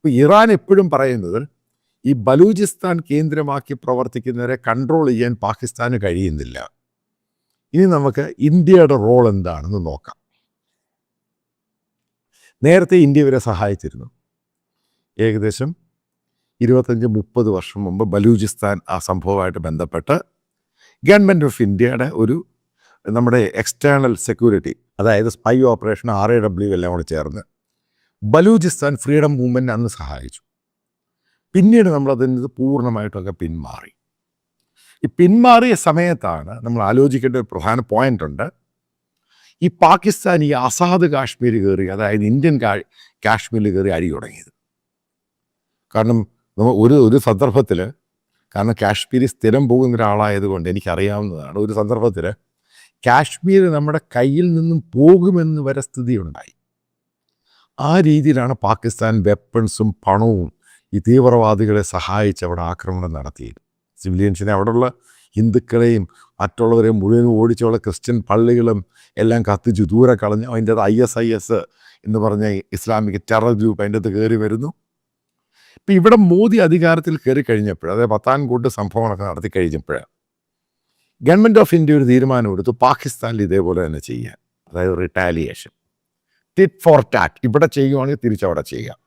ഇപ്പോൾ ഇറാൻ എപ്പോഴും പറയുന്നത് ഈ ബലൂചിസ്ഥാൻ കേന്ദ്രമാക്കി പ്രവർത്തിക്കുന്നവരെ കൺട്രോൾ ചെയ്യാൻ പാകിസ്ഥാന് കഴിയുന്നില്ല. ഇനി നമുക്ക് ഇന്ത്യയുടെ റോൾ എന്താണെന്ന് നോക്കാം. നേരത്തെ ഇന്ത്യ ഇവരെ സഹായിച്ചിരുന്നു. ഏകദേശം 25-30 വർഷം മുമ്പ് ബലൂചിസ്ഥാൻ ആ സംഭവമായിട്ട് ബന്ധപ്പെട്ട് ഗവൺമെൻറ് ഓഫ് ഇന്ത്യയുടെ നമ്മുടെ എക്സ്റ്റേണൽ സെക്യൂരിറ്റി, അതായത് സ്പൈ ഓപ്പറേഷൻ, RAW എല്ലാം കൂടെ ചേർന്ന് ബലൂചിസ്ഥാൻ ഫ്രീഡം മൂവ്മെൻറ്റ് അന്ന് സഹായിച്ചു. പിന്നീട് നമ്മളതിന് പൂർണ്ണമായിട്ടൊക്കെ പിന്മാറി. ഈ പിന്മാറിയ സമയത്താണ് നമ്മൾ ആലോചിക്കേണ്ട ഒരു പ്രധാന പോയിൻ്റ് ഉണ്ട്. ഈ പാകിസ്ഥാൻ ഈ ആസാദ് കാശ്മീർ കയറി, അതായത് ഇന്ത്യൻ കാശ്മീരിൽ കയറി അടി തുടങ്ങിയത്. കാരണം ഒരു സന്ദർഭത്തിൽ, കാരണം കാശ്മീരിൽ സ്ഥിരം പോകുന്ന ഒരാളായതുകൊണ്ട് എനിക്കറിയാവുന്നതാണ്, ഒരു സന്ദർഭത്തിൽ കാശ്മീർ നമ്മുടെ കയ്യിൽ നിന്നും പോകുമെന്ന് വരെ സ്ഥിതിയുണ്ടായി. ആ രീതിയിലാണ് പാകിസ്ഥാൻ വെപ്പൺസും പണവും ഈ തീവ്രവാദികളെ സഹായിച്ച് അവിടെ ആക്രമണം നടത്തിയത്. സിവിലിയൻസിനെ, അവിടെയുള്ള ഹിന്ദുക്കളെയും മറ്റുള്ളവരെയും മുഴുവൻ ഓടിച്ചുള്ള ക്രിസ്ത്യൻ പള്ളികളും എല്ലാം കത്തിച്ചു ദൂരെ കളഞ്ഞു. അതിൻ്റെ ISIS എന്ന് പറഞ്ഞ ഇസ്ലാമിക് ടെറർ ഗ്രൂപ്പ് അതിൻ്റെ അകത്ത് കയറി വരുന്നു. ഇപ്പം ഇവിടെ മോദി അധികാരത്തിൽ കയറി കഴിഞ്ഞപ്പോൾ, അതായത് പത്താൻകോട്ട് സംഭവങ്ങളൊക്കെ നടത്തി കഴിഞ്ഞപ്പോൾ ഗവൺമെൻറ് ഓഫ് ഇന്ത്യ ഒരു തീരുമാനം എടുത്തു പാകിസ്ഥാനിൽ ഇതേപോലെ തന്നെ ചെയ്യാൻ. അതായത് റിട്ടാലിയേഷൻ, ടിറ്റ് ഫോർ ടാറ്റ്. ഇവിടെ ചെയ്യുവാണെങ്കിൽ തിരിച്ചവിടെ ചെയ്യാം.